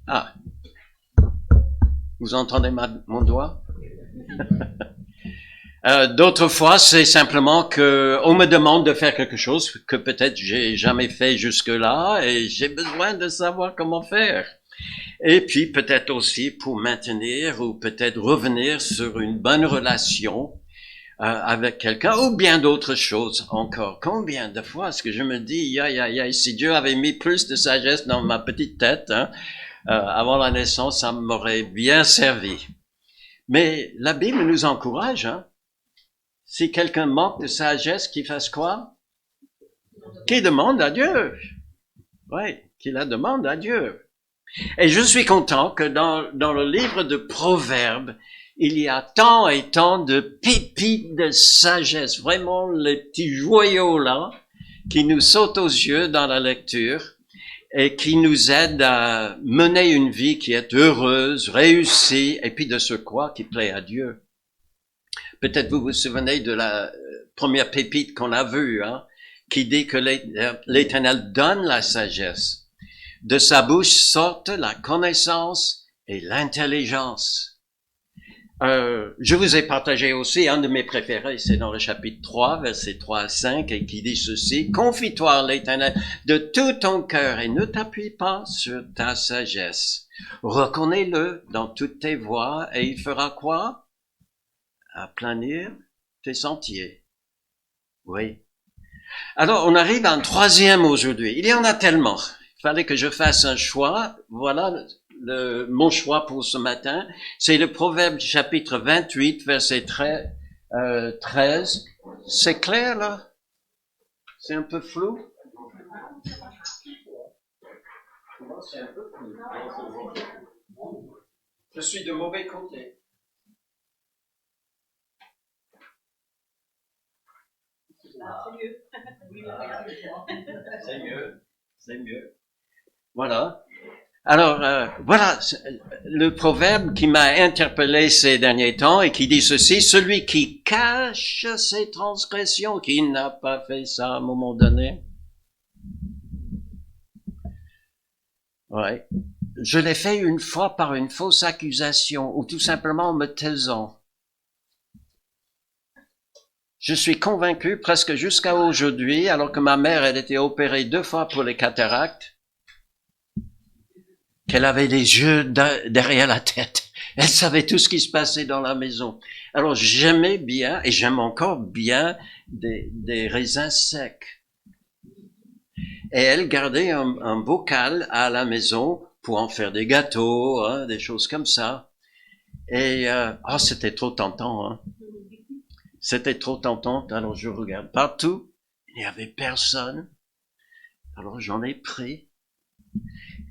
Ah, vous entendez mon doigt? D'autres fois, c'est simplement que on me demande de faire quelque chose que peut-être j'ai jamais fait jusque-là et j'ai besoin de savoir comment faire. Et puis peut-être aussi pour maintenir ou peut-être revenir sur une bonne relation avec quelqu'un ou bien d'autres choses encore. Combien de fois est-ce que je me dis, si Dieu avait mis plus de sagesse dans ma petite tête avant la naissance, ça m'aurait bien servi. Mais la Bible nous encourage, hein. Si quelqu'un manque de sagesse, qu'il fasse quoi? Qu'il demande à Dieu. Oui, qu'il la demande à Dieu. Et je suis content que dans le livre de Proverbes, il y a tant et tant de pépites de sagesse, vraiment les petits joyaux là, qui nous sautent aux yeux dans la lecture et qui nous aident à mener une vie qui est heureuse, réussie, et puis de ce quoi qui plaît à Dieu. Peut-être vous vous souvenez de la première pépite qu'on a vue, hein, qui dit que l'Éternel donne la sagesse. De sa bouche sortent la connaissance et l'intelligence. Je vous ai partagé aussi un de mes préférés, c'est dans le chapitre 3, versets 3 à 5, et qui dit ceci: confie-toi à l'Éternel de tout ton cœur et ne t'appuie pas sur ta sagesse. Reconnais-le dans toutes tes voies et il fera quoi? Aplanir tes sentiers. Oui. Alors, on arrive à un troisième aujourd'hui. Il y en a tellement. Il fallait que je fasse un choix. Voilà mon choix pour ce matin. C'est le Proverbe chapitre 28, verset 13. C'est clair, là? C'est un peu flou? C'est un peu flou. Je suis de mauvais côté. C'est mieux. C'est mieux. Voilà. Alors, voilà le proverbe qui m'a interpellé ces derniers temps et qui dit ceci: celui qui cache ses transgressions, qui n'a pas fait ça à un moment donné. Ouais. Je l'ai fait une fois par une fausse accusation ou tout simplement en me taisant. Je suis convaincu presque jusqu'à aujourd'hui, alors que ma mère, elle était opérée 2 fois pour les cataractes, qu'elle avait les yeux derrière la tête. Elle savait tout ce qui se passait dans la maison. Alors j'aimais bien, et j'aime encore bien, des raisins secs. Et elle gardait un bocal à la maison pour en faire des gâteaux, hein, des choses comme ça. Et c'était trop tentant. Hein. C'était trop tentant. Alors je regarde partout. Il n'y avait personne. Alors j'en ai pris.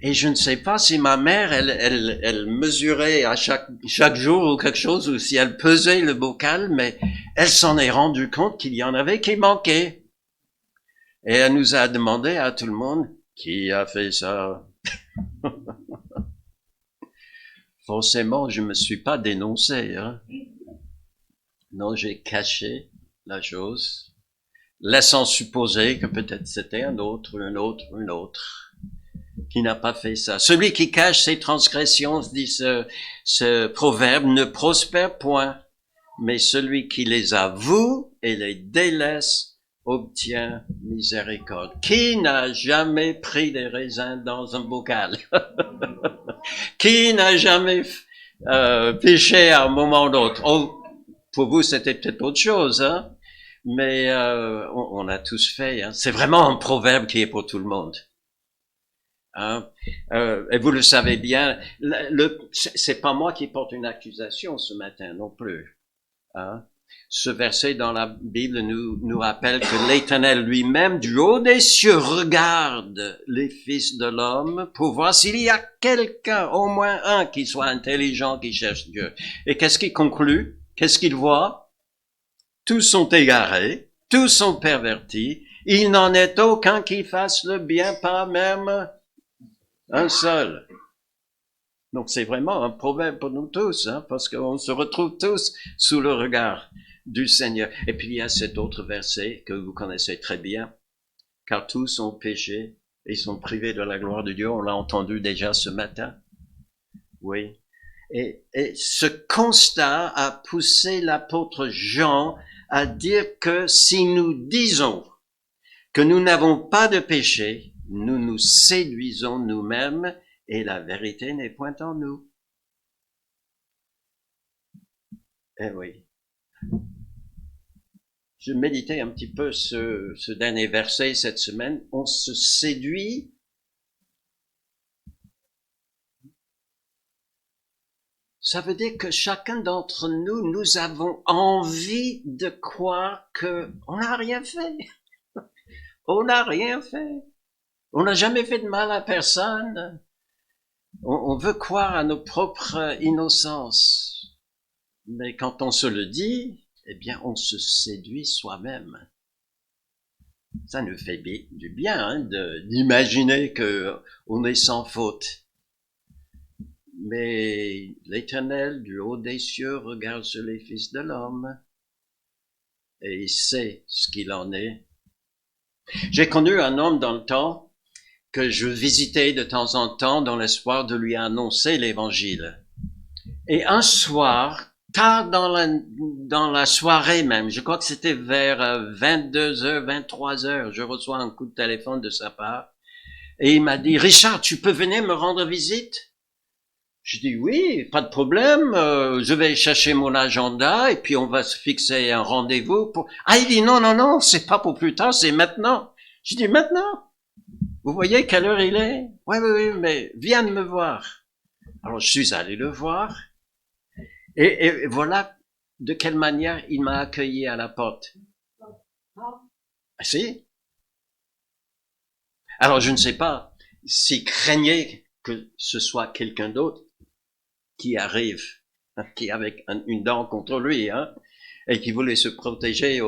Et je ne sais pas si ma mère, elle mesurait à chaque jour ou quelque chose, ou si elle pesait le bocal, mais elle s'en est rendue compte qu'il y en avait qui manquaient. Et elle nous a demandé à tout le monde, qui a fait ça? Forcément, je me suis pas dénoncé, hein. Non, j'ai caché la chose, laissant supposer que peut-être c'était un autre, qui n'a pas fait ça. Celui qui cache ses transgressions, dit ce proverbe, ne prospère point, mais celui qui les avoue et les délaisse obtient miséricorde. Qui n'a jamais pris des raisins dans un bocal? Qui n'a jamais péché à un moment ou l'autre? Oh, pour vous, c'était peut-être autre chose, hein? Mais on a tous fait. Hein? C'est vraiment un proverbe qui est pour tout le monde. Hein? Et vous le savez bien, c'est pas moi qui porte une accusation ce matin non plus. Hein? Ce verset dans la Bible nous rappelle que l'Éternel lui-même, du haut des cieux, regarde les fils de l'homme pour voir s'il y a quelqu'un, au moins un, qui soit intelligent, qui cherche Dieu. Et qu'est-ce qu'il conclut? Qu'est-ce qu'il voit? Tous sont égarés, tous sont pervertis, il n'en est aucun qui fasse le bien, pas même un seul. Donc c'est vraiment un proverbe pour nous tous, hein, parce qu'on se retrouve tous sous le regard du Seigneur. Et puis il y a cet autre verset que vous connaissez très bien, car tous ont péché et sont privés de la gloire de Dieu. On l'a entendu déjà ce matin. Oui. Et ce constat a poussé l'apôtre Jean à dire que si nous disons que nous n'avons pas de péché, nous nous séduisons nous-mêmes et la vérité n'est point en nous. Eh oui. Je méditais un petit peu ce dernier verset cette semaine. On se séduit. Ça veut dire que chacun d'entre nous, nous avons envie de croire que on n'a rien fait. On n'a rien fait. On n'a jamais fait de mal à personne. On veut croire à nos propres innocences. Mais quand on se le dit, eh bien, on se séduit soi-même. Ça nous fait du bien hein, d'imaginer que on est sans faute. Mais l'Éternel du haut des cieux regarde sur les fils de l'homme et il sait ce qu'il en est. J'ai connu un homme dans le temps que je visitais de temps en temps dans l'espoir de lui annoncer l'Évangile. Et un soir, tard dans la soirée même, je crois que c'était vers 22h, 23h, je reçois un coup de téléphone de sa part et il m'a dit « Richard, tu peux venir me rendre visite ?» Je dis oui, pas de problème, je vais chercher mon agenda et puis on va se fixer un rendez-vous pour... Ah, il dit non, c'est pas pour plus tard, c'est maintenant. Je dis maintenant. Vous voyez quelle heure il est? Oui, mais viens de me voir. Alors je suis allé le voir et voilà de quelle manière il m'a accueilli à la porte. Ah, si. Alors je ne sais pas s'il craignait que ce soit quelqu'un d'autre qui arrive, qui avec une dent contre lui, hein, et qui voulait se protéger.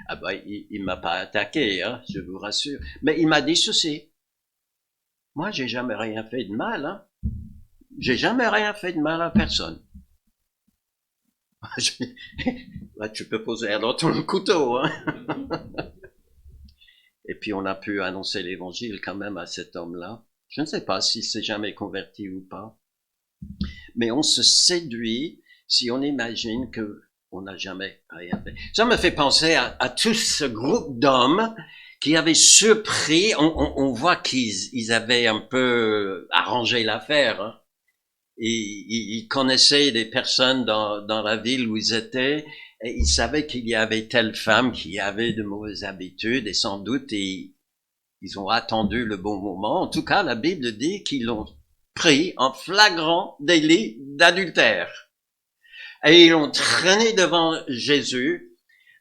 Ah ben, il m'a pas attaqué, hein, je vous rassure. Mais il m'a dit ceci. Moi, j'ai jamais rien fait de mal, hein. J'ai jamais rien fait de mal à personne. Là, tu peux poser alors ton couteau, hein. Et puis, on a pu annoncer l'évangile quand même à cet homme-là. Je ne sais pas s'il s'est jamais converti ou pas. Mais on se séduit si on imagine que on n'a jamais rien fait. Ça me fait penser à tout ce groupe d'hommes qui avaient surpris, on voit qu'ils avaient un peu arrangé l'affaire. Hein. Ils connaissaient des personnes dans la ville où ils étaient, et ils savaient qu'il y avait telle femme qui avait de mauvaises habitudes, et sans doute ils ont attendu le bon moment. En tout cas, la Bible dit qu'ils l'ont pris en flagrant délit d'adultère. Et ils l'ont traîné devant Jésus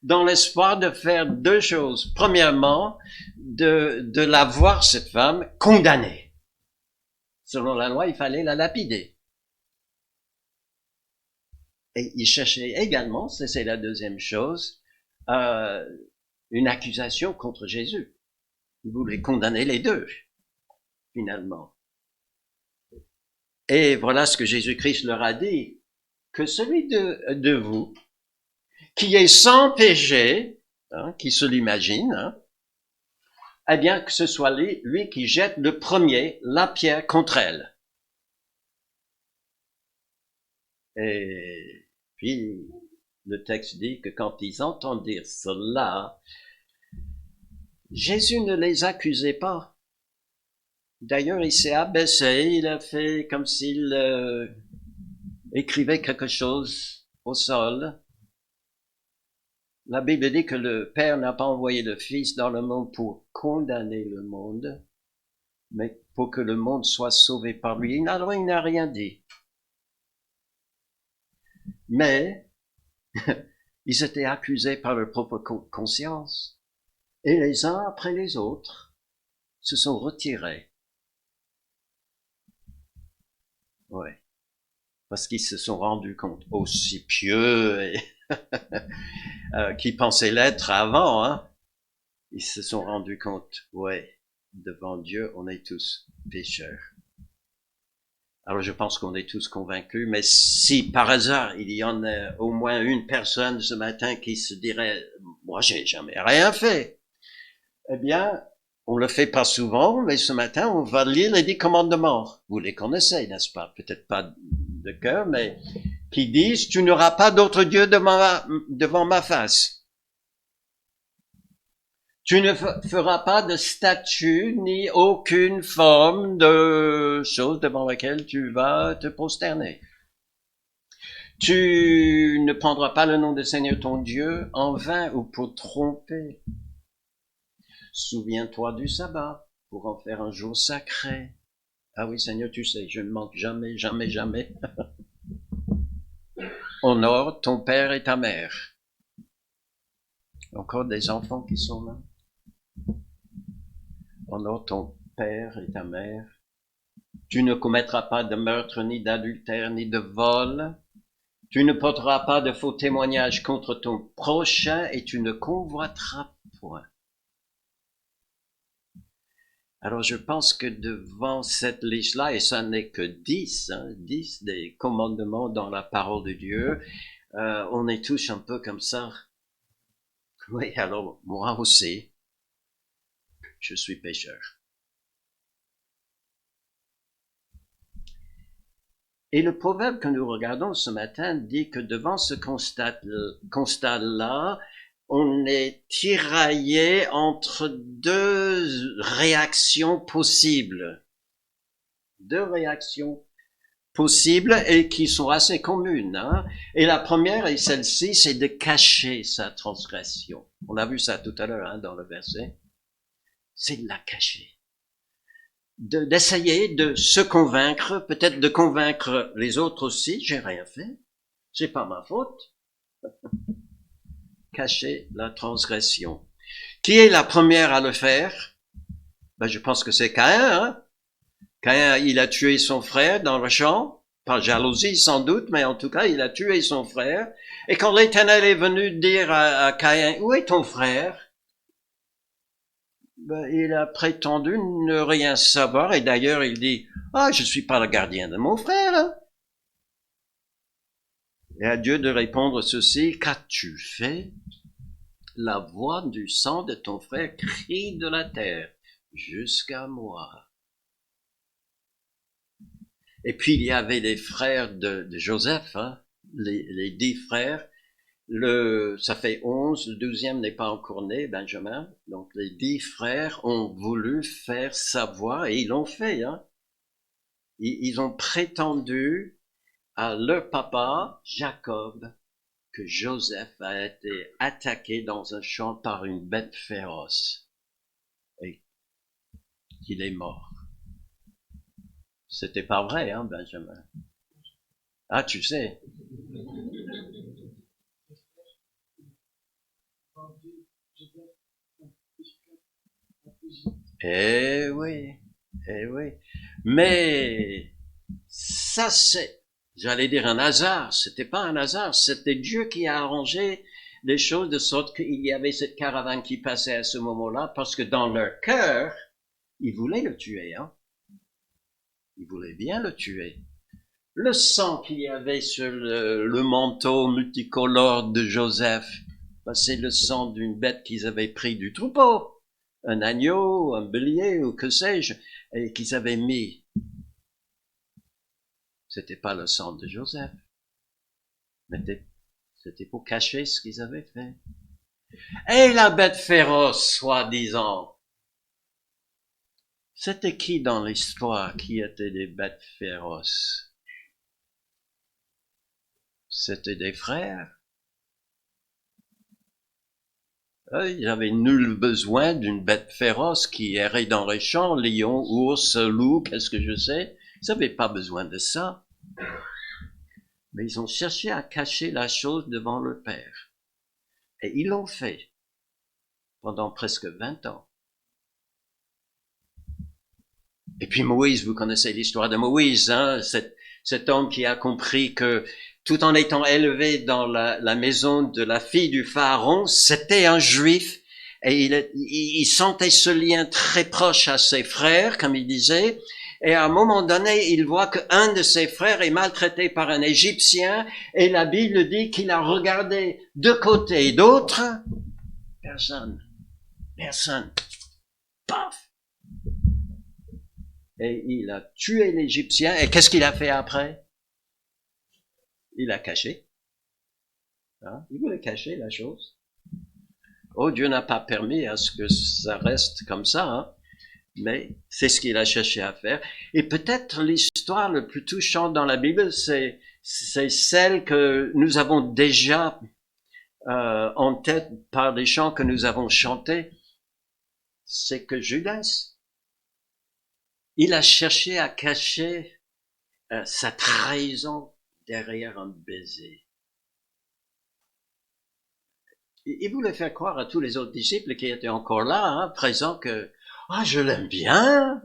dans l'espoir de faire deux choses. Premièrement, de la voir, cette femme, condamnée. Selon la loi, il fallait la lapider. Et ils cherchaient également, c'est la deuxième chose, une accusation contre Jésus. Ils voulaient condamner les deux, finalement. Et voilà ce que Jésus-Christ leur a dit, que celui de vous qui est sans péché, hein, qui se l'imagine, hein, eh bien que ce soit lui qui jette le premier la pierre contre elle. Et puis le texte dit que quand ils entendirent cela, Jésus ne les accusait pas. D'ailleurs, il s'est abaissé, il a fait comme s'il écrivait quelque chose au sol. La Bible dit que le Père n'a pas envoyé le Fils dans le monde pour condamner le monde, mais pour que le monde soit sauvé par lui. Alors, il n'a rien dit. Mais, ils étaient accusés par leur propre conscience. Et les uns après les autres se sont retirés. Ouais. Parce qu'ils se sont rendus compte, aussi pieux et qu'ils pensaient l'être avant, hein. Ils se sont rendus compte, ouais, devant Dieu, on est tous pécheurs. Alors je pense qu'on est tous convaincus, mais si par hasard il y en a au moins une personne ce matin qui se dirait, moi j'ai jamais rien fait, eh bien, on le fait pas souvent, mais ce matin on va lire les 10 commandements. Vous les connaissez, n'est-ce pas? Peut-être pas de cœur, mais qui disent, tu n'auras pas d'autre Dieu devant ma face. Tu ne feras pas de statue ni aucune forme de chose devant laquelle tu vas te prosterner. Tu ne prendras pas le nom de Seigneur ton Dieu en vain ou pour tromper. Souviens-toi du sabbat pour en faire un jour sacré. Ah oui, Seigneur, tu sais, je ne manque jamais, jamais, jamais. Honore ton père et ta mère. Encore des enfants qui sont là. Honore ton père et ta mère. Tu ne commettras pas de meurtre, ni d'adultère, ni de vol. Tu ne porteras pas de faux témoignages contre ton prochain et tu ne convoiteras point. Alors je pense que devant cette liste-là, et ça n'est que 10 des commandements dans la parole de Dieu, on est tous un peu comme ça. Oui, alors moi aussi, je suis pécheur. Et le proverbe que nous regardons ce matin dit que devant ce constat-là, on est tiraillé entre deux réactions possibles. Deux réactions possibles et qui sont assez communes. Et la première, et celle-ci, c'est de cacher sa transgression. On a vu ça tout à l'heure dans le verset. C'est de la cacher. D'essayer de se convaincre, peut-être de convaincre les autres aussi, j'ai rien fait, c'est pas ma faute. Cacher la transgression. Qui est la première à le faire? Je pense que c'est Caïn. Caïn, il a tué son frère dans le champ, par jalousie sans doute, mais en tout cas, il a tué son frère. Et quand l'Éternel est venu dire à Caïn, où est ton frère? Il a prétendu ne rien savoir, et d'ailleurs il dit, je suis pas le gardien de mon frère. Et à Dieu de répondre ceci, qu'as-tu fait? La voix du sang de ton frère crie de la terre jusqu'à moi. Et puis il y avait les frères de Joseph, les 10 frères. Ça fait 11, le 12e n'est pas encore né, Benjamin. Donc les 10 frères ont voulu faire savoir, et ils l'ont fait. Ils ont prétendu à leur papa, Jacob, que Joseph a été attaqué dans un champ par une bête féroce et qu'il est mort. C'était pas vrai, Benjamin? Ah, tu sais. Eh oui, eh oui. Mais ça, j'allais dire un hasard. C'était pas un hasard. C'était Dieu qui a arrangé les choses de sorte qu'il y avait cette caravane qui passait à ce moment-là, parce que dans leur cœur, ils voulaient le tuer. Ils voulaient bien le tuer. Le sang qu'il y avait sur le manteau multicolore de Joseph, c'est le sang d'une bête qu'ils avaient pris du troupeau. Un agneau, un bélier, ou que sais-je, et qu'ils avaient mis. C'était pas le sang de Joseph. Mais c'était pour cacher ce qu'ils avaient fait. Et la bête féroce, soi-disant. C'était qui dans l'histoire qui était des bêtes féroces? C'était des frères. Ils n'avaient nul besoin d'une bête féroce qui errait dans les champs, lion, ours, loup, qu'est-ce que je sais. Ils n'avaient pas besoin de ça. Mais ils ont cherché à cacher la chose devant le Père. Et ils l'ont fait pendant presque 20 ans. Et puis Moïse, vous connaissez l'histoire de Moïse, cet homme qui a compris que tout en étant élevé dans la maison de la fille du Pharaon, c'était un juif et il sentait ce lien très proche à ses frères, comme il disait. Et à un moment donné, il voit qu'un de ses frères est maltraité par un Égyptien et la Bible dit qu'il a regardé de côté et d'autre. Personne. Paf! Et il a tué l'Égyptien. Et qu'est-ce qu'il a fait après? Il a caché. Hein? Il voulait cacher la chose. Oh, Dieu n'a pas permis à ce que ça reste comme ça, hein? Mais c'est ce qu'il a cherché à faire. Et peut-être l'histoire le plus touchante dans la Bible, c'est celle que nous avons déjà en tête par des chants que nous avons chantés. C'est que Judas, il a cherché à cacher sa trahison derrière un baiser. Il voulait faire croire à tous les autres disciples qui étaient encore là, hein, présents, que je l'aime bien.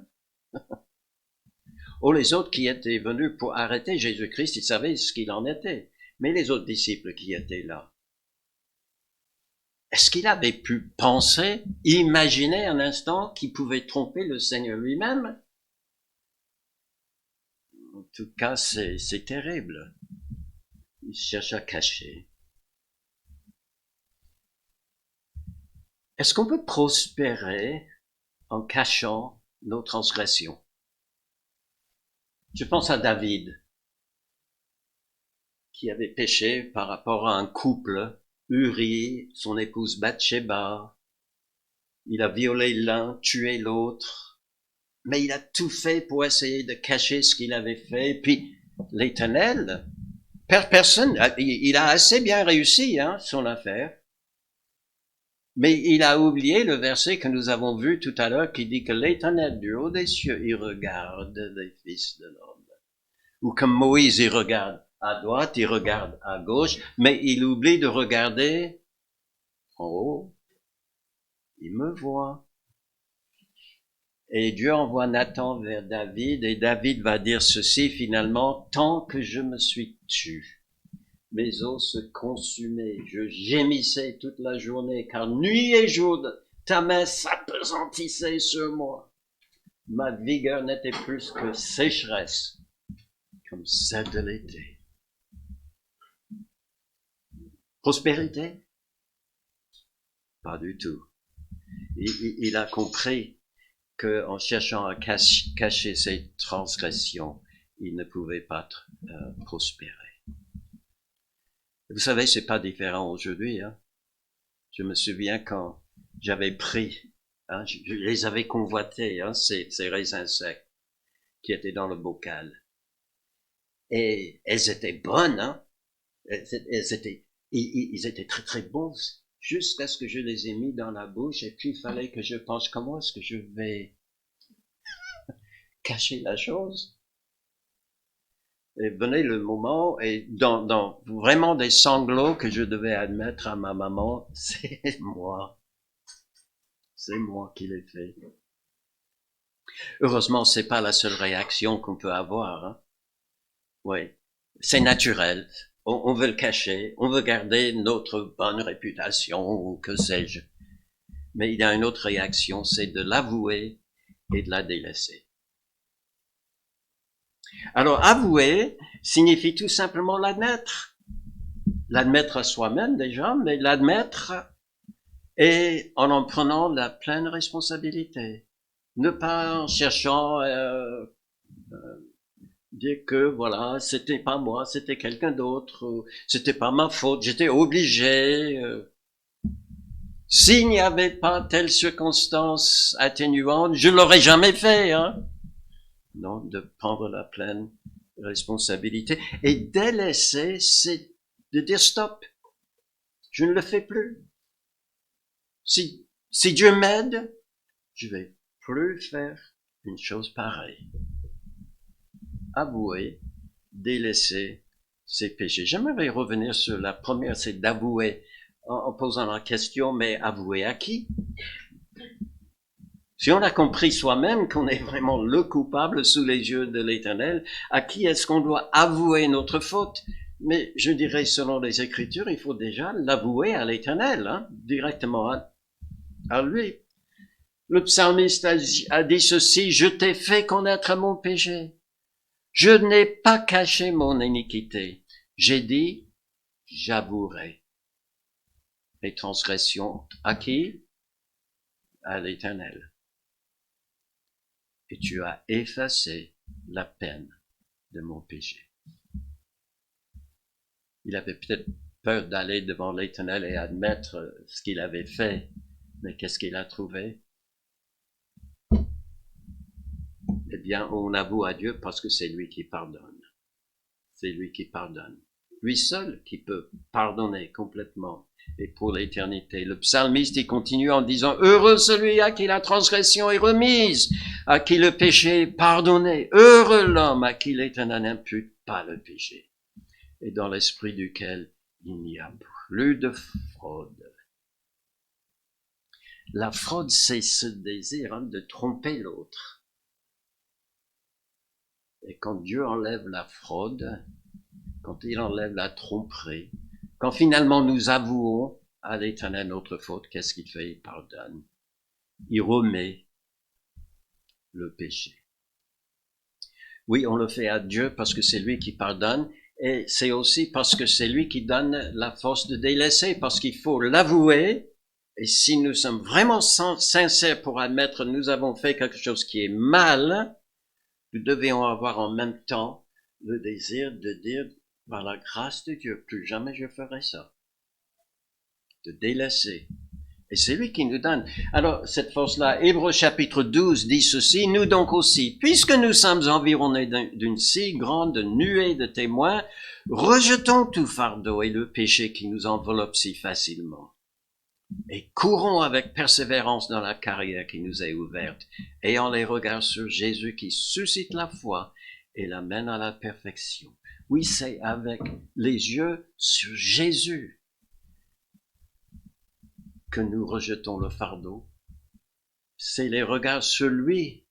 Ou les autres qui étaient venus pour arrêter Jésus-Christ, ils savaient ce qu'il en était. Mais les autres disciples qui étaient là, est-ce qu'il avait pu penser, imaginer un instant qu'il pouvait tromper le Seigneur lui-même? En tout cas, c'est terrible. Il cherche à cacher. Est-ce qu'on peut prospérer en cachant nos transgressions? Je pense à David, qui avait péché par rapport à un couple, Uri, son épouse Bathsheba. Il a violé l'un, tué l'autre, mais il a tout fait pour essayer de cacher ce qu'il avait fait. Et puis l'Éternel, personne, il a assez bien réussi, hein, son affaire. Mais il a oublié le verset que nous avons vu tout à l'heure qui dit que l'Éternel du haut des cieux, il regarde les fils de l'homme. Ou comme Moïse, il regarde à droite, il regarde à gauche, mais il oublie de regarder en haut. Il me voit. Et Dieu envoie Nathan vers David, et David va dire ceci finalement: tant que je me suis tu, mes os se consumaient, je gémissais toute la journée, car nuit et jour ta main s'appesantissait sur moi. Ma vigueur n'était plus que sécheresse, comme celle de l'été. Prospérité? Pas du tout. Il a compris qu'en cherchant à cacher ses transgressions, il ne pouvait pas prospérer. Vous savez, c'est pas différent aujourd'hui, hein. Je me souviens quand j'avais pris, hein, je les avais convoités, hein, ces raisins secs qui étaient dans le bocal. Et elles étaient bonnes, hein. Ils étaient très très bons, jusqu'à ce que je les ai mis dans la bouche, et puis il fallait que je pense comment est-ce que je vais cacher la chose. Et venait le moment, et dans vraiment des sanglots que je devais admettre à ma maman, c'est moi qui l'ai fait. Heureusement, c'est pas la seule réaction qu'on peut avoir, hein. Oui, c'est naturel. On veut le cacher, on veut garder notre bonne réputation, ou que sais-je. Mais il y a une autre réaction, c'est de l'avouer et de la délaisser. Alors, avouer signifie tout simplement l'admettre. L'admettre à soi-même déjà, mais l'admettre et en prenant la pleine responsabilité. Ne pas en cherchant dire que voilà, c'était pas moi, c'était quelqu'un d'autre, c'était pas ma faute, j'étais obligé. S'il n'y avait pas telle circonstance atténuante, je l'aurais jamais fait, hein. Non, de prendre la pleine responsabilité et délaisser, c'est de dire stop, je ne le fais plus. Si Dieu m'aide, je vais plus faire une chose pareille. Avouer, délaisser ses péchés. J'aimerais revenir sur la première, c'est d'avouer en posant la question, mais avouer à qui? Si on a compris soi-même qu'on est vraiment le coupable sous les yeux de l'Éternel, à qui est-ce qu'on doit avouer notre faute? Mais je dirais, selon les Écritures, il faut déjà l'avouer à l'Éternel, hein, directement à lui. Le psalmiste a dit ceci: je t'ai fait connaître mon péché. Je n'ai pas caché mon iniquité. J'ai dit, j'avouerai mes transgressions. À qui? À l'Éternel. Et tu as effacé la peine de mon péché. Il avait peut-être peur d'aller devant l'Éternel et admettre ce qu'il avait fait. Mais qu'est-ce qu'il a trouvé? Eh bien, on avoue à Dieu parce que c'est lui qui pardonne. C'est lui qui pardonne. Lui seul qui peut pardonner complètement et pour l'éternité. Le psalmiste, il continue en disant, heureux celui à qui la transgression est remise, à qui le péché est pardonné. Heureux l'homme à qui l'Éternel n'impute pas le péché et dans l'esprit duquel il n'y a plus de fraude. La fraude, c'est ce désir de tromper l'autre. Et quand Dieu enlève la fraude, quand il enlève la tromperie, quand finalement nous avouons à l'Éternel notre faute, qu'est-ce qu'il fait? Il pardonne. Il remet le péché. Oui, on le fait à Dieu parce que c'est lui qui pardonne, et c'est aussi parce que c'est lui qui donne la force de délaisser, parce qu'il faut l'avouer, et si nous sommes vraiment sincères pour admettre que nous avons fait quelque chose qui est mal, nous devons avoir en même temps le désir de dire, par la grâce de Dieu, plus jamais je ferai ça. De délaisser. Et c'est lui qui nous donne. Alors, cette force-là, Hébreux chapitre 12 dit ceci, nous donc aussi, puisque nous sommes environnés d'une si grande nuée de témoins, rejetons tout fardeau et le péché qui nous enveloppe si facilement. Et courons avec persévérance dans la carrière qui nous est ouverte, ayant les regards sur Jésus qui suscite la foi et l'amène à la perfection. Oui, c'est avec les yeux sur Jésus que nous rejetons le fardeau. C'est les regards sur lui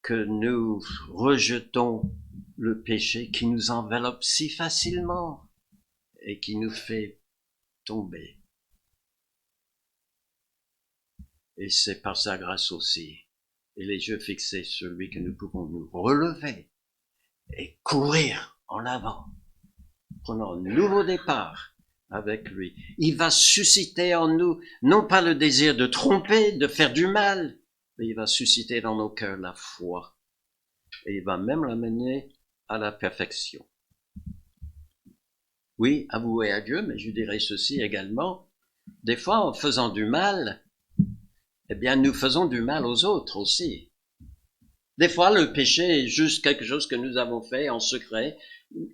que nous rejetons le péché qui nous enveloppe si facilement et qui nous fait tomber. Et c'est par sa grâce aussi, et les yeux fixés sur lui, que nous pouvons nous relever et courir en avant, prenant un nouveau départ avec lui. Il va susciter en nous, non pas le désir de tromper, de faire du mal, mais il va susciter dans nos cœurs la foi. Et il va même l'amener à la perfection. Oui, avouer à Dieu, mais je dirais ceci également, des fois en faisant du mal, eh bien nous faisons du mal aux autres aussi. Des fois le péché est juste quelque chose que nous avons fait en secret,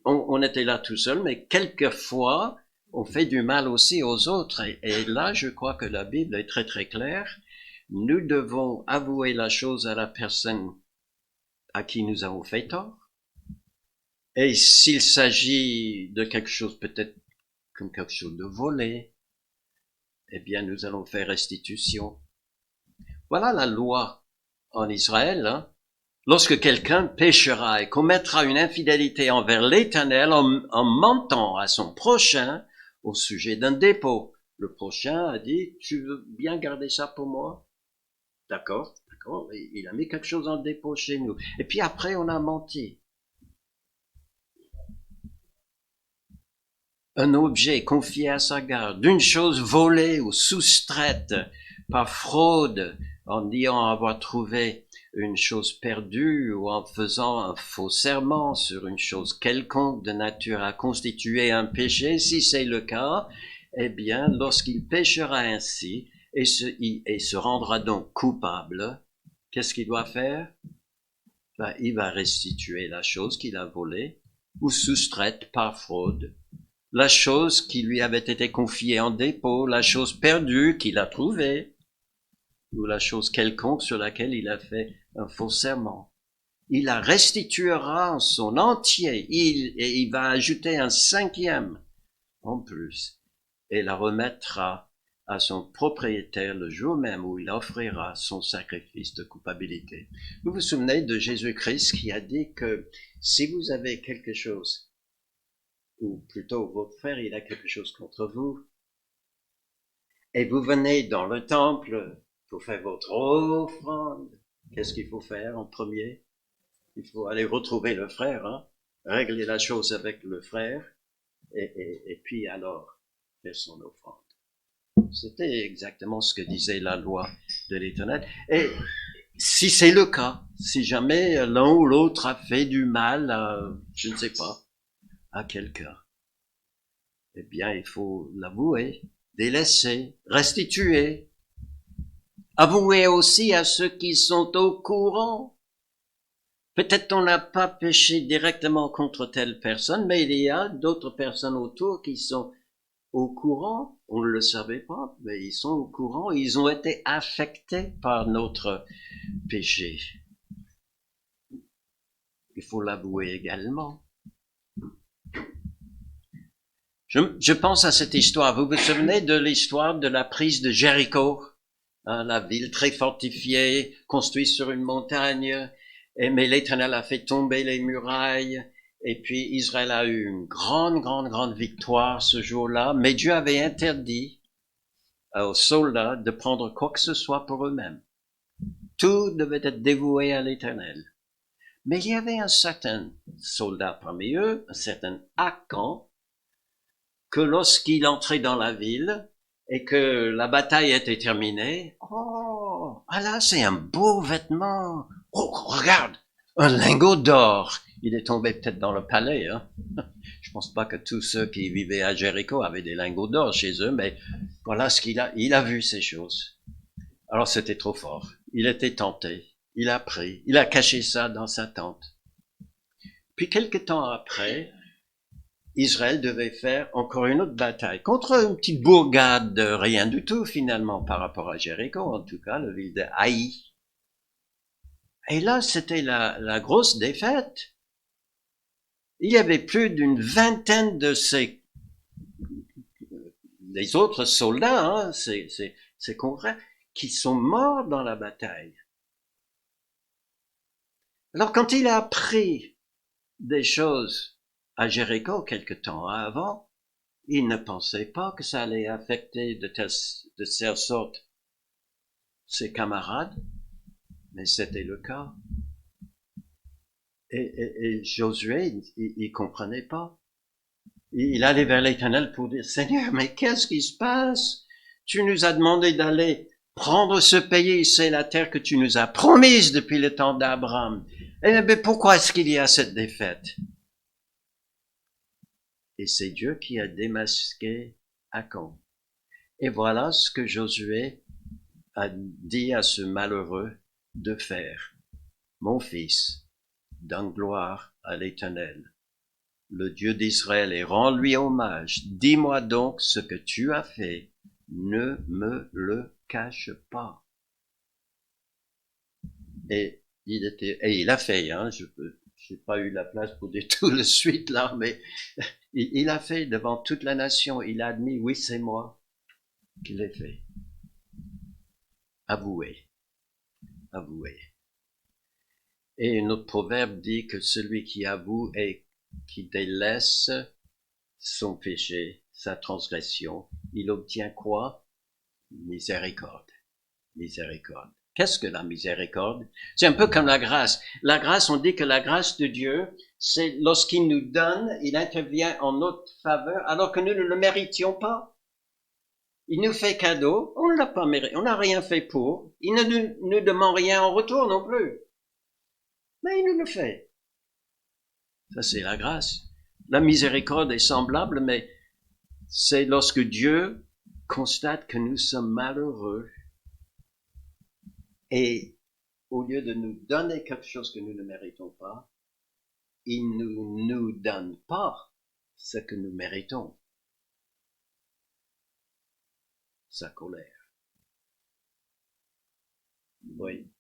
on était là tout seul, mais quelquefois on fait du mal aussi aux autres. Et là, je crois que la Bible est très très claire. Nous devons avouer la chose à la personne à qui nous avons fait tort. Et s'il s'agit de quelque chose peut-être comme quelque chose de volé, eh bien nous allons faire restitution. Voilà la loi en Israël. Hein. Lorsque quelqu'un péchera et commettra une infidélité envers l'Éternel en mentant à son prochain au sujet d'un dépôt, le prochain a dit, tu veux bien garder ça pour moi? D'accord, d'accord. Il a mis quelque chose en dépôt chez nous. Et puis après, on a menti. Un objet confié à sa garde, une chose volée ou soustraite par fraude, en disant avoir trouvé une chose perdue ou en faisant un faux serment sur une chose quelconque de nature à constituer un péché, si c'est le cas, eh bien, lorsqu'il péchera ainsi et se rendra donc coupable, qu'est-ce qu'il doit faire? Ben, il va restituer la chose qu'il a volée ou soustraite par fraude, la chose qui lui avait été confiée en dépôt, la chose perdue qu'il a trouvée, ou la chose quelconque sur laquelle il a fait un faux serment. Il la restituera en son entier, et il va ajouter un 5e en plus, et la remettra à son propriétaire le jour même où il offrira son sacrifice de culpabilité. Vous vous souvenez de Jésus-Christ qui a dit que si vous avez quelque chose, ou plutôt votre frère, il a quelque chose contre vous, et vous venez dans le temple pour faire votre offrande, qu'est-ce qu'il faut faire en premier? Il faut aller retrouver le frère, hein, régler la chose avec le frère, et puis alors faire son offrande. C'était exactement ce que disait la loi de l'Éternel. Et si c'est le cas, si jamais l'un ou l'autre a fait du mal, je ne sais pas, à quelqu'un, eh bien, il faut l'avouer, délaisser, restituer. Avouer aussi à ceux qui sont au courant. Peut-être on n'a pas péché directement contre telle personne, mais il y a d'autres personnes autour qui sont au courant. On ne le savait pas, mais ils sont au courant. Ils ont été affectés par notre péché. Il faut l'avouer également. Je pense à cette histoire. Vous vous souvenez de l'histoire de la prise de Jéricho, hein, la ville très fortifiée, construite sur une montagne, mais l'Éternel a fait tomber les murailles, et puis Israël a eu une grande victoire ce jour-là, mais Dieu avait interdit aux soldats de prendre quoi que ce soit pour eux-mêmes. Tout devait être dévoué à l'Éternel. Mais il y avait un certain soldat parmi eux, un certain Akan, que lorsqu'il entrait dans la ville et que la bataille était terminée, oh, ah là, c'est un beau vêtement. Oh, regarde, un lingot d'or. Il est tombé peut-être dans le palais, hein. Je pense pas que tous ceux qui vivaient à Jéricho avaient des lingots d'or chez eux, mais voilà ce il a vu ces choses. Alors c'était trop fort. Il était tenté. Il a pris. Il a caché ça dans sa tente. Puis quelque temps après, Israël devait faire encore une autre bataille contre une petite bourgade de rien du tout finalement par rapport à Jéricho, en tout cas la ville de Haï. Et là, c'était la grosse défaite. Il y avait plus d'une vingtaine de les autres soldats, hein, ces confrères, qui sont morts dans la bataille. Alors quand il a appris des choses à Jéricho quelque temps avant, il ne pensait pas que ça allait affecter de telle sorte ses camarades, mais c'était le cas. Et Josué, il comprenait pas. Il allait vers l'Éternel pour dire, Seigneur, mais qu'est-ce qui se passe? Tu nous as demandé d'aller prendre ce pays, c'est la terre que tu nous as promise depuis le temps d'Abraham. Eh bien, pourquoi est-ce qu'il y a cette défaite? Et c'est Dieu qui a démasqué Achan. Et voilà ce que Josué a dit à ce malheureux de faire. Mon fils, donne gloire à l'Éternel, le Dieu d'Israël, et rends-lui hommage. Dis-moi donc ce que tu as fait. Ne me le cache pas. Et il a fait, hein, j'ai pas eu la place pour dire tout de suite là, mais il a fait devant toute la nation. Il a admis, oui, c'est moi qui l'ai fait. Avouez, avouez. Et un autre proverbe dit que celui qui avoue et qui délaisse son péché, sa transgression, il obtient quoi? Miséricorde. Miséricorde. Qu'est-ce que la miséricorde? C'est un peu comme la grâce. La grâce, on dit que la grâce de Dieu, c'est lorsqu'il nous donne, il intervient en notre faveur alors que nous ne le méritions pas. Il nous fait cadeau, on ne l'a pas mérité, on n'a rien fait pour. Il ne nous demande rien en retour non plus. Mais il nous le fait. Ça, c'est la grâce. La miséricorde est semblable, mais c'est lorsque Dieu constate que nous sommes malheureux et au lieu de nous donner quelque chose que nous ne méritons pas, il ne nous donne pas ce que nous méritons. Sa colère. Oui.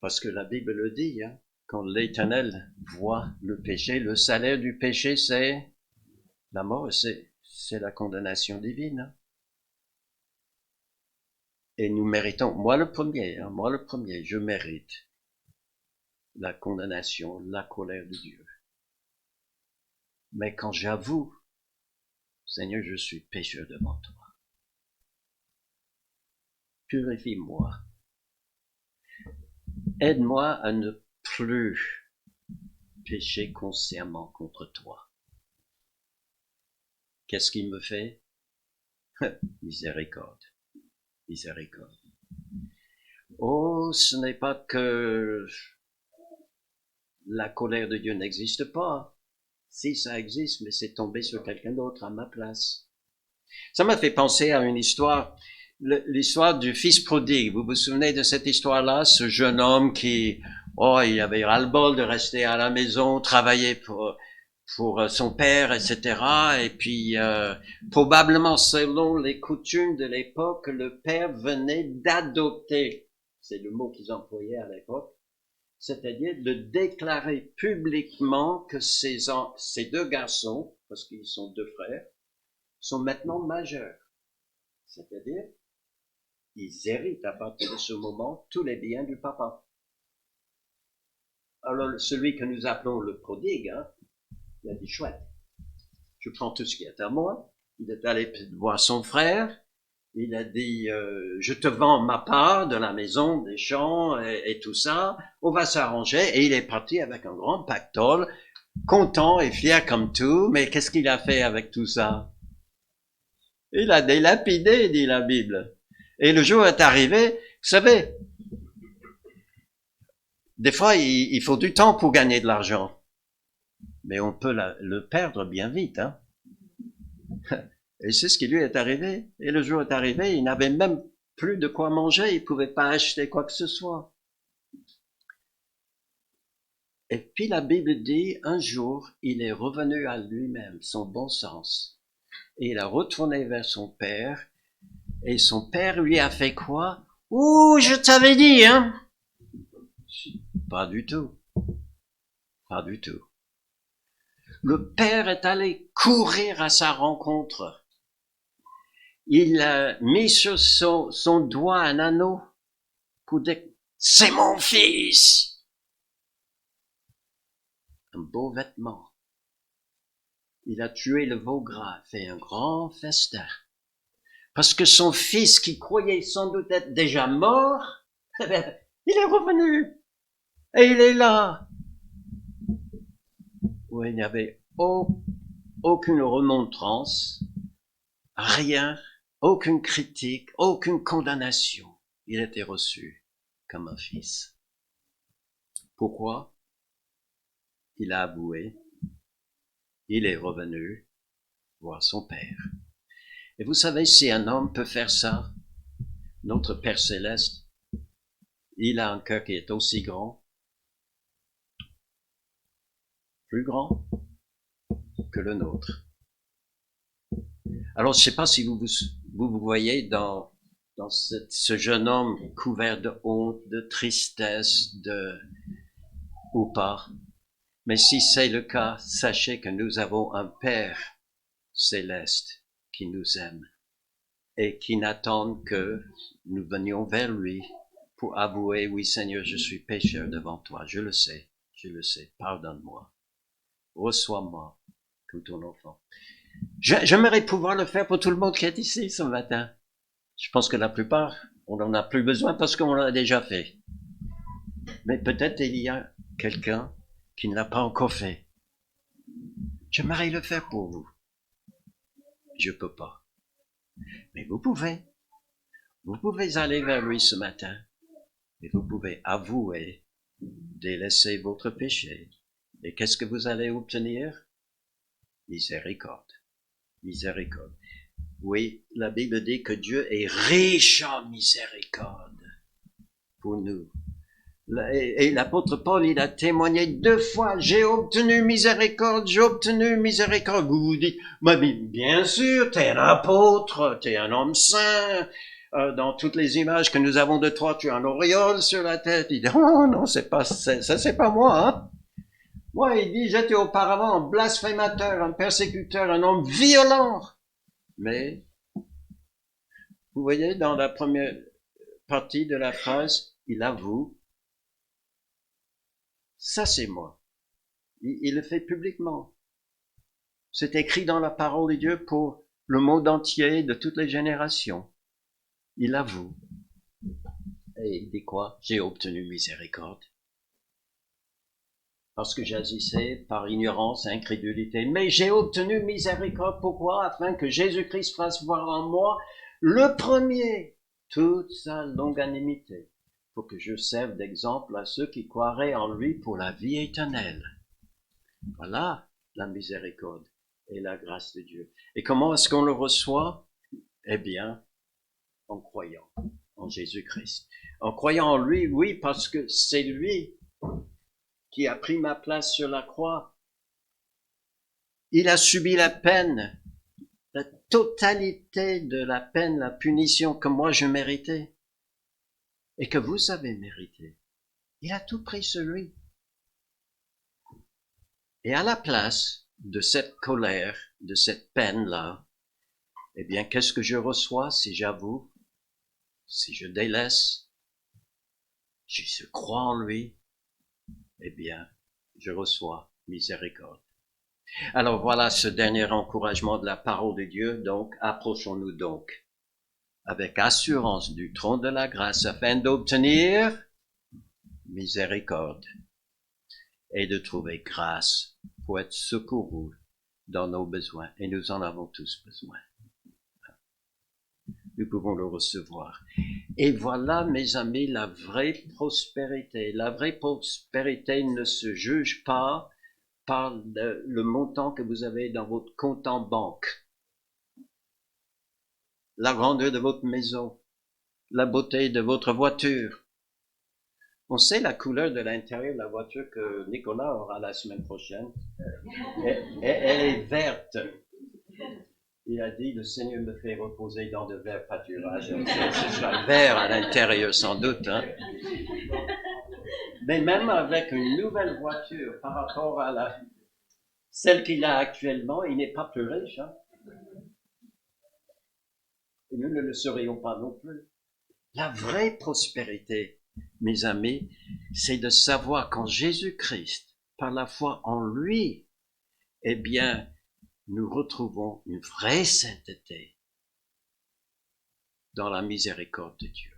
Parce que la Bible le dit, hein, quand l'Éternel voit le péché, le salaire du péché, c'est la mort, c'est la condamnation divine. Hein. Et nous méritons, moi le premier, je mérite la condamnation, la colère de Dieu. Mais quand j'avoue, Seigneur, je suis pécheur devant toi. Purifie-moi. Aide-moi à ne plus pécher consciemment contre toi. Qu'est-ce qu'il me fait? Miséricorde. Miséricorde. Oh, ce n'est pas que la colère de Dieu n'existe pas. Si ça existe, mais c'est tombé sur quelqu'un d'autre à ma place. Ça m'a fait penser à une histoire, l'histoire du fils prodigue. Vous vous souvenez de cette histoire-là? Ce jeune homme qui, il avait ras-le-bol de rester à la maison, travailler pour son père, etc. Et puis, probablement selon les coutumes de l'époque, le père venait d'adopter, c'est le mot qu'ils employaient à l'époque, c'est-à-dire de déclarer publiquement que ces deux garçons, parce qu'ils sont deux frères, sont maintenant majeurs. C'est-à-dire, ils héritent à partir de ce moment tous les biens du papa. Alors, celui que nous appelons le prodigue, il a dit, chouette, je prends tout ce qui est à moi. Il est allé voir son frère. Il a dit, je te vends ma part de la maison, des champs et tout ça. On va s'arranger. Et il est parti avec un grand pactole, content et fier comme tout. Mais qu'est-ce qu'il a fait avec tout ça? Il a délapidé, dit la Bible. Et le jour est arrivé, vous savez, des fois, il faut du temps pour gagner de l'argent. Mais on peut le perdre bien vite, hein. Et c'est ce qui lui est arrivé. Et le jour est arrivé, il n'avait même plus de quoi manger, il pouvait pas acheter quoi que ce soit. Et puis la Bible dit, un jour, il est revenu à lui-même, son bon sens. Et il a retourné vers son père, et son père lui a fait quoi? Ouh, je t'avais dit, hein? Pas du tout. Pas du tout. Le père est allé courir à sa rencontre. Il a mis sur son doigt un anneau pour dire, c'est mon fils! Un beau vêtement. Il a tué le veau gras, fait un grand festin. Parce que son fils, qui croyait sans doute être déjà mort, il est revenu. Et il est là. Où il n'y avait aucune remontrance, rien, aucune critique, aucune condamnation. Il était reçu comme un fils. Pourquoi? Il a avoué. Il est revenu voir son père. Et vous savez, si un homme peut faire ça, notre Père Céleste, il a un cœur qui est aussi grand, plus grand que le nôtre. Alors, je ne sais pas si vous voyez dans ce jeune homme couvert de honte, de tristesse, ou pas. Mais si c'est le cas, sachez que nous avons un Père céleste qui nous aime et qui n'attend que nous venions vers lui pour avouer, oui Seigneur, je suis pécheur devant toi, je le sais, pardonne-moi, reçois-moi comme ton enfant. J'aimerais pouvoir le faire pour tout le monde qui est ici ce matin. Je pense que la plupart, on n'en a plus besoin parce qu'on l'a déjà fait. Mais peut-être il y a quelqu'un qui ne l'a pas encore fait. J'aimerais le faire pour vous. Je peux pas. Mais vous pouvez. Vous pouvez aller vers lui ce matin. Et vous pouvez avouer, délaisser votre péché. Et qu'est-ce que vous allez obtenir? Miséricorde. Miséricorde. Oui, la Bible dit que Dieu est riche en miséricorde pour nous. Et l'apôtre Paul, il a témoigné 2 fois, j'ai obtenu miséricorde, j'ai obtenu miséricorde. Vous vous dites, mais bien sûr, t'es un apôtre, t'es un homme saint. Dans toutes les images que nous avons de toi, tu as un auréole sur la tête. Il dit, oh non, c'est pas moi, hein. Moi, il dit, j'étais auparavant un blasphémateur, un persécuteur, un homme violent. Mais, vous voyez, dans la première partie de la phrase, il avoue, ça c'est moi. Il le fait publiquement. C'est écrit dans la parole de Dieu pour le monde entier, de toutes les générations. Il avoue. Et il dit quoi? J'ai obtenu miséricorde. Parce que j'agissais par ignorance et incrédulité. Mais j'ai obtenu miséricorde. Pourquoi? Afin que Jésus-Christ fasse voir en moi le premier toute sa longanimité, pour que je serve d'exemple à ceux qui croiraient en lui pour la vie éternelle. Voilà la miséricorde et la grâce de Dieu. Et comment est-ce qu'on le reçoit? Eh bien, en croyant en Jésus-Christ. En croyant en lui, oui, parce que c'est lui qui a pris ma place sur la croix. Il a subi la peine, la totalité de la peine, la punition que moi je méritais et que vous avez mérité. Il a tout pris sur lui. Et à la place de cette colère, de cette peine-là, eh bien, qu'est-ce que je reçois si j'avoue, si je délaisse, si je crois en lui? Eh bien, je reçois miséricorde. Alors voilà ce dernier encouragement de la parole de Dieu. Donc, approchons-nous donc avec assurance du trône de la grâce afin d'obtenir miséricorde et de trouver grâce pour être secourus dans nos besoins. Et nous en avons tous besoin. Nous pouvons le recevoir. Et voilà, mes amis, la vraie prospérité. La vraie prospérité ne se juge pas par le montant que vous avez dans votre compte en banque, la grandeur de votre maison, la beauté de votre voiture. On sait la couleur de l'intérieur de la voiture que Nicolas aura la semaine prochaine. Elle est verte. Il a dit, le Seigneur me fait reposer dans de verts pâturages. Ce sera vert à l'intérieur sans doute. Hein. Mais même avec une nouvelle voiture par rapport à celle qu'il a actuellement, il n'est pas plus riche. Hein. Et nous ne le serions pas non plus. La vraie prospérité, mes amis, c'est de savoir qu'en Jésus-Christ, par la foi en lui, eh bien, nous retrouvons une vraie sainteté dans la miséricorde de Dieu.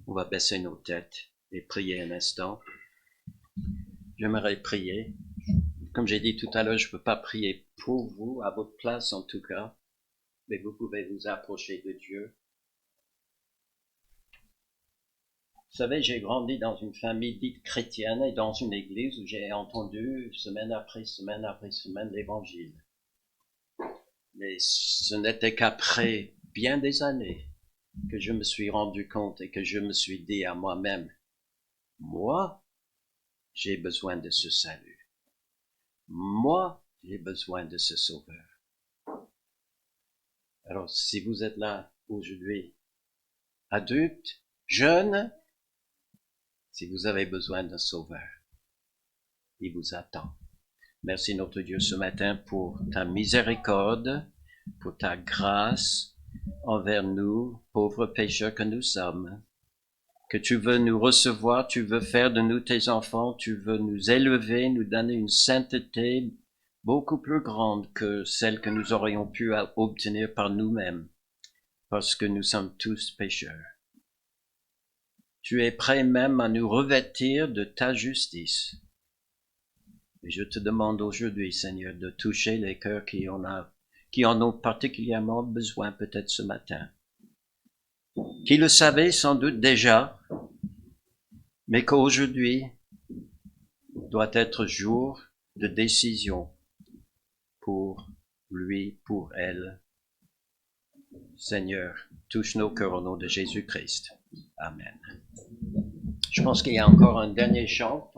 On va baisser nos têtes et prier un instant. J'aimerais prier. Comme j'ai dit tout à l'heure, je ne peux pas prier pour vous, à votre place en tout cas, mais vous pouvez vous approcher de Dieu. Vous savez, j'ai grandi dans une famille dite chrétienne et dans une église où j'ai entendu semaine après semaine après semaine l'évangile. Mais ce n'était qu'après bien des années que je me suis rendu compte et que je me suis dit à moi-même, moi, j'ai besoin de ce salut. Moi, j'ai besoin de ce sauveur. Alors, si vous êtes là aujourd'hui, adulte, jeune, si vous avez besoin d'un sauveur, il vous attend. Merci notre Dieu ce matin pour ta miséricorde, pour ta grâce envers nous, pauvres pécheurs que nous sommes, que tu veux nous recevoir, tu veux faire de nous tes enfants, tu veux nous élever, nous donner une sainteté beaucoup plus grande que celle que nous aurions pu obtenir par nous-mêmes, parce que nous sommes tous pécheurs. Tu es prêt même à nous revêtir de ta justice. Et je te demande aujourd'hui, Seigneur, de toucher les cœurs qui en ont particulièrement besoin peut-être ce matin, qui le savaient sans doute déjà, mais qu'aujourd'hui doit être jour de décision pour lui, pour elle. Seigneur, touche nos cœurs au nom de Jésus-Christ. Amen. Je pense qu'il y a encore un dernier chant.